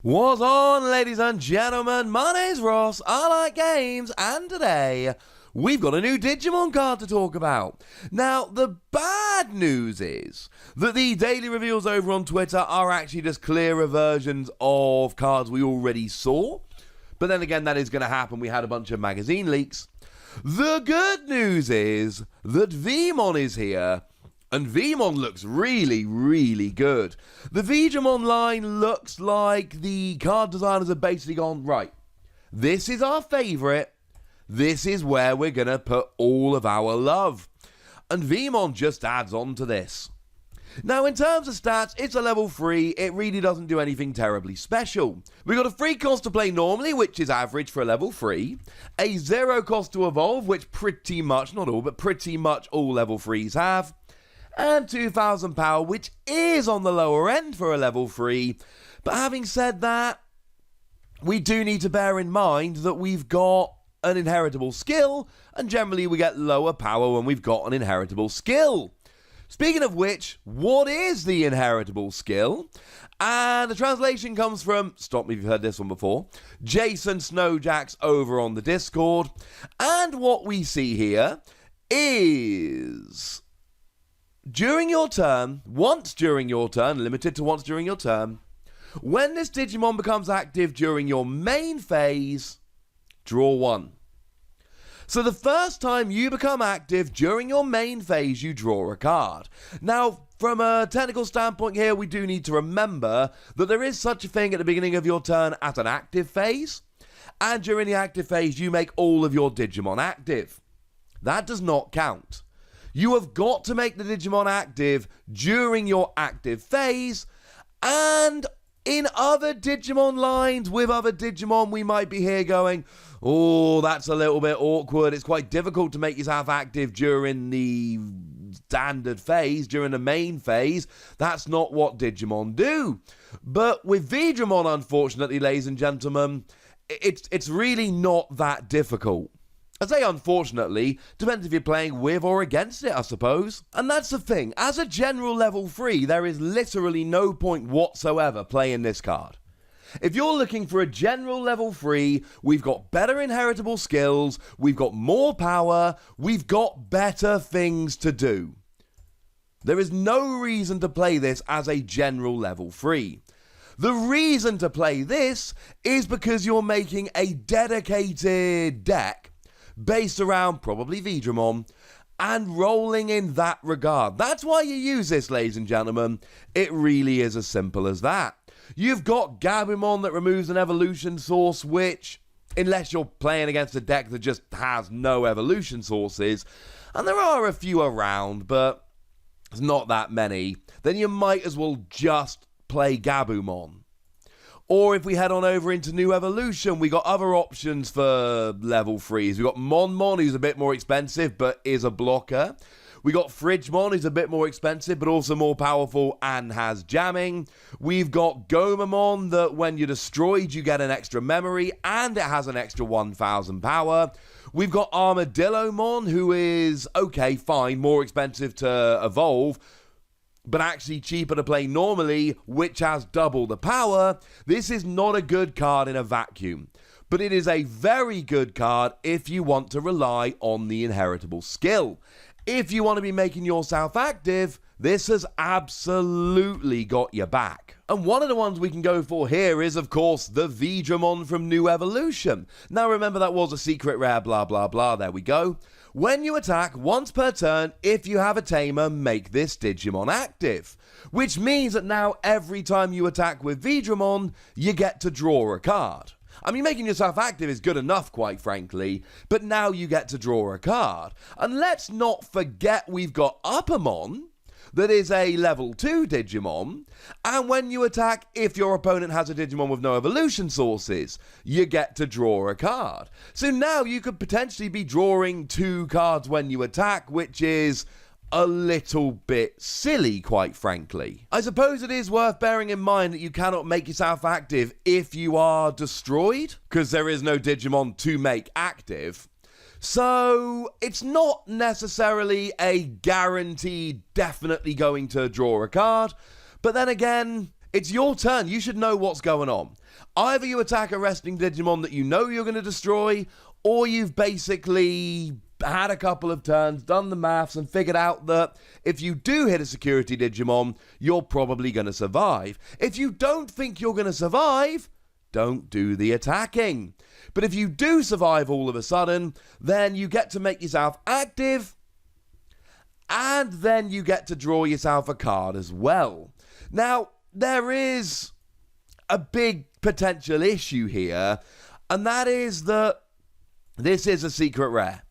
What's on, ladies and gentlemen? My name's Ross, I like games, and today we've got a new Digimon card to talk about. Now, the bad news is that the daily reveals over on Twitter are actually just clearer versions of cards we already saw. But then again, that is going to happen. We had a bunch of magazine leaks. The good news is that Veemon is here. And Veemon looks really, really good. The V Jomon line looks like the card designers have basically gone, right, this is our favourite. This is where we're going to put all of our love. And Veemon just adds on to this. Now, in terms of stats, it's a level 3. It really doesn't do anything terribly special. We've got a free cost to play normally, which is average for a level 3. A 0 cost to evolve, which pretty much, not all, but pretty much all level 3s have. And 2,000 power, which is on the lower end for a level 3. But having said that, we do need to bear in mind that we've got an inheritable skill, and generally we get lower power when we've got an inheritable skill. Speaking of which, what is the inheritable skill? And the translation comes from, stop me if you've heard this one before, Jason Snowjacks over on the Discord. And what we see here is, during your turn, once during your turn, limited to once during your turn, when this Digimon becomes active during your main phase, draw 1. So the first time you become active during your main phase, you draw a card. Now, from a technical standpoint here, we do need to remember that there is such a thing at the beginning of your turn as an active phase. And during the active phase, you make all of your Digimon active. That does not count. You have got to make the Digimon active during your active phase, and in other Digimon lines, with other Digimon, we might be here going, oh, that's a little bit awkward. It's quite difficult to make yourself active during the standard phase, during the main phase. That's not what Digimon do. But with Veedramon, unfortunately, ladies and gentlemen, it's really not that difficult. I say unfortunately, depends if you're playing with or against it, I suppose. And that's the thing, as a general level 3, there is literally no point whatsoever playing this card. If you're looking for a general level 3, we've got better inheritable skills, we've got more power, we've got better things to do. There is no reason to play this as a general level 3. The reason to play this is because you're making a dedicated deck based around probably Veedramon, and rolling in that regard. That's why you use this, ladies and gentlemen. It really is as simple as that. You've got Gabumon that removes an evolution source, which, unless you're playing against a deck that just has no evolution sources, and there are a few around, but there's not that many, then you might as well just play Gabumon. Or if we head on over into New Evolution, we got other options for level 3s. We got Monmon, who's a bit more expensive, but is a blocker. We got Fridgemon, who's a bit more expensive, but also more powerful and has jamming. We've got Gomamon, that when you're destroyed, you get an extra memory, and it has an extra 1,000 power. We've got Armadillomon, who is, okay, fine, more expensive to evolve, but actually cheaper to play normally, which has double the power. This is not a good card in a vacuum, but it is a very good card if you want to rely on the inheritable skill. If you want to be making yourself active, this has absolutely got your back. And one of the ones we can go for here is, of course, the Veedramon from New Evolution. Now remember, that was a secret rare, blah, blah, blah, there we go. When you attack once per turn, if you have a tamer, make this Digimon active. Which means that now every time you attack with Veedramon, you get to draw a card. I mean, making yourself active is good enough, quite frankly, but now you get to draw a card. And let's not forget we've got Uppamon, that is a level 2 Digimon, and when you attack, if your opponent has a Digimon with no evolution sources, you get to draw a card. So now you could potentially be drawing 2 cards when you attack, which is a little bit silly, quite frankly. I suppose it is worth bearing in mind that you cannot make yourself active if you are destroyed, because there is no Digimon to make active. So it's not necessarily a guaranteed definitely going to draw a card, but then again, it's your turn. You should know what's going on. Either you attack a resting Digimon that you know you're going to destroy, or you've basically had a couple of turns, done the maths, and figured out that if you do hit a security Digimon, you're probably going to survive. If you don't think you're going to survive, don't do the attacking. But if you do survive all of a sudden, then you get to make yourself active, and then you get to draw yourself a card as well. Now, there is a big potential issue here, and that is that this is a secret rare.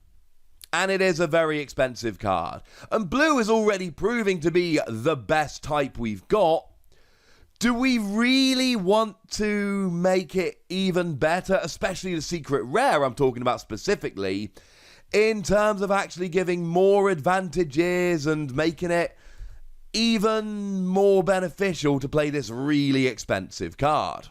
And it is a very expensive card. And blue is already proving to be the best type we've got. Do we really want to make it even better, especially the secret rare I'm talking about specifically, in terms of actually giving more advantages and making it even more beneficial to play this really expensive card?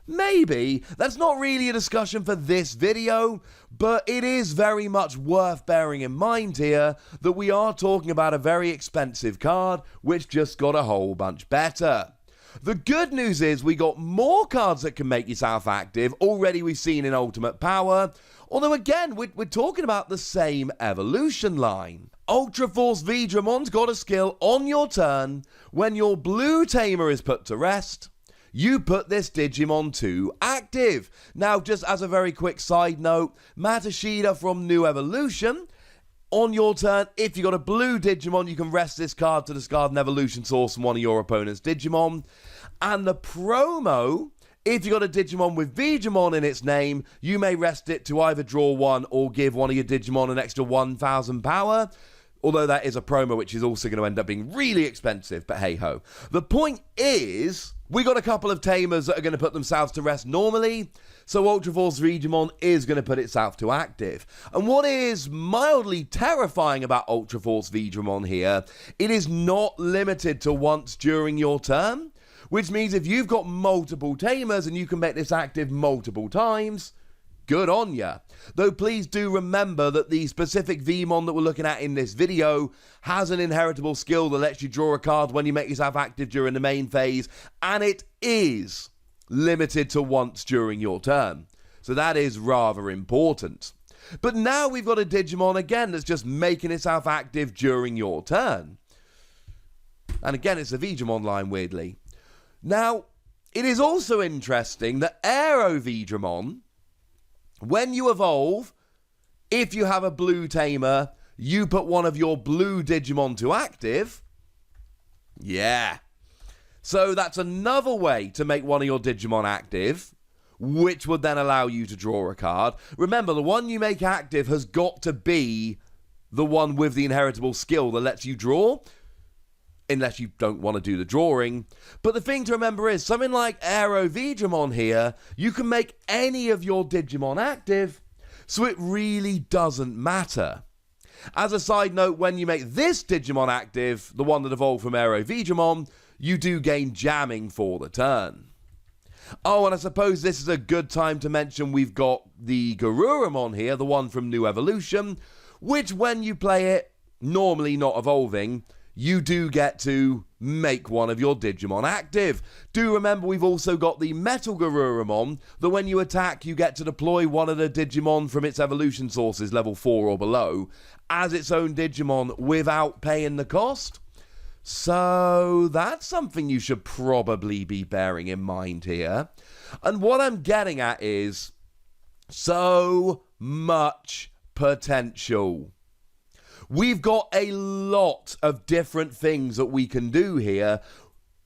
Maybe. That's not really a discussion for this video, but it is very much worth bearing in mind here that we are talking about a very expensive card which just got a whole bunch better. The good news is we got more cards that can make yourself active. Already we've seen in Ultimate Power, although again we're talking about the same evolution line. Ultra Force Veedramon's got a skill on your turn. When your blue tamer is put to rest, you put this Digimon to active. Now, just as a very quick side note, Matashida from New Evolution, on your turn, if you got a blue Digimon, you can rest this card to discard an evolution source from one of your opponent's Digimon. And the promo, if you got a Digimon with V Jomon in its name, you may rest it to either draw one or give one of your Digimon an extra 1,000 power. Although that is a promo which is also going to end up being really expensive, but hey ho. The point is, we got a couple of tamers that are going to put themselves to rest normally, so Ultra Force Veedramon is going to put itself to active. And what is mildly terrifying about Ultra Force Veedramon here, it is not limited to once during your turn, which means if you've got multiple tamers and you can make this active multiple times, good on ya. Though please do remember that the specific Veemon that we're looking at in this video has an inheritable skill that lets you draw a card when you make yourself active during the main phase, and it is limited to once during your turn. So that is rather important. But now we've got a Digimon again that's just making itself active during your turn. And again, it's a Veedramon line, weirdly. Now, it is also interesting that Aero Veedramon, when you evolve, if you have a blue tamer, you put one of your blue Digimon to active. Yeah. So that's another way to make one of your Digimon active, which would then allow you to draw a card. Remember, the one you make active has got to be the one with the inheritable skill that lets you draw, unless you don't want to do the drawing. But the thing to remember is, something like Aero Veedramon here, you can make any of your Digimon active, so it really doesn't matter. As a side note, when you make this Digimon active, the one that evolved from Aero Veedramon, you do gain jamming for the turn. Oh, and I suppose this is a good time to mention we've got the Garuramon here, the one from New Evolution, which when you play it, normally not evolving, you do get to make one of your Digimon active. Do remember we've also got the Metal Garuramon, that when you attack you get to deploy one of the Digimon from its evolution sources, level 4 or below, as its own Digimon without paying the cost. So that's something you should probably be bearing in mind here. And what I'm getting at is so much potential. We've got a lot of different things that we can do here.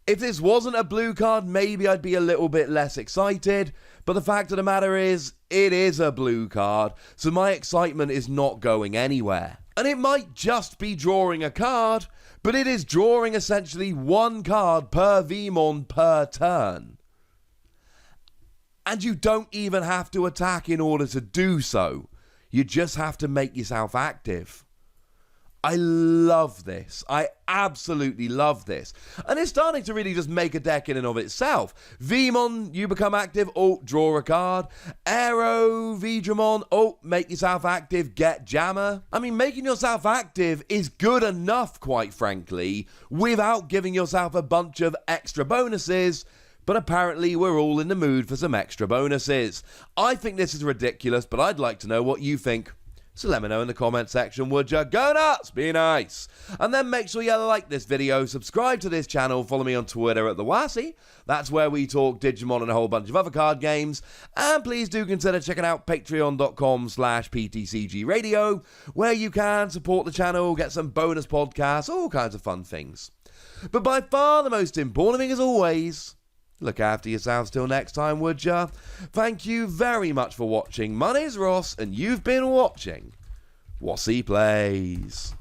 If this wasn't a blue card, maybe I'd be a little bit less excited. But the fact of the matter is, it is a blue card, so my excitement is not going anywhere. And it might just be drawing a card, but it is drawing essentially one card per Veemon per turn. And you don't even have to attack in order to do so. You just have to make yourself active. I love this. I absolutely love this. And it's starting to really just make a deck in and of itself. Veemon, you become active, oh, draw a card. Aero, Veedramon, oh, make yourself active, get Jammer. I mean, making yourself active is good enough, quite frankly, without giving yourself a bunch of extra bonuses, But apparently we're all in the mood for some extra bonuses. I think this is ridiculous, but I'd like to know what you think. So let me know in the comment section, would ya? Go nuts! Be nice! And then make sure you like this video, subscribe to this channel, follow me on Twitter at the Wossy. That's where we talk Digimon and a whole bunch of other card games. And please do consider checking out patreon.com/PTCGradio, where you can support the channel, get some bonus podcasts, all kinds of fun things. But by far the most important thing, as always, look after yourselves till next time, would ya? Thank you very much for watching. My name's Ross, and you've been watching Wossy Plays.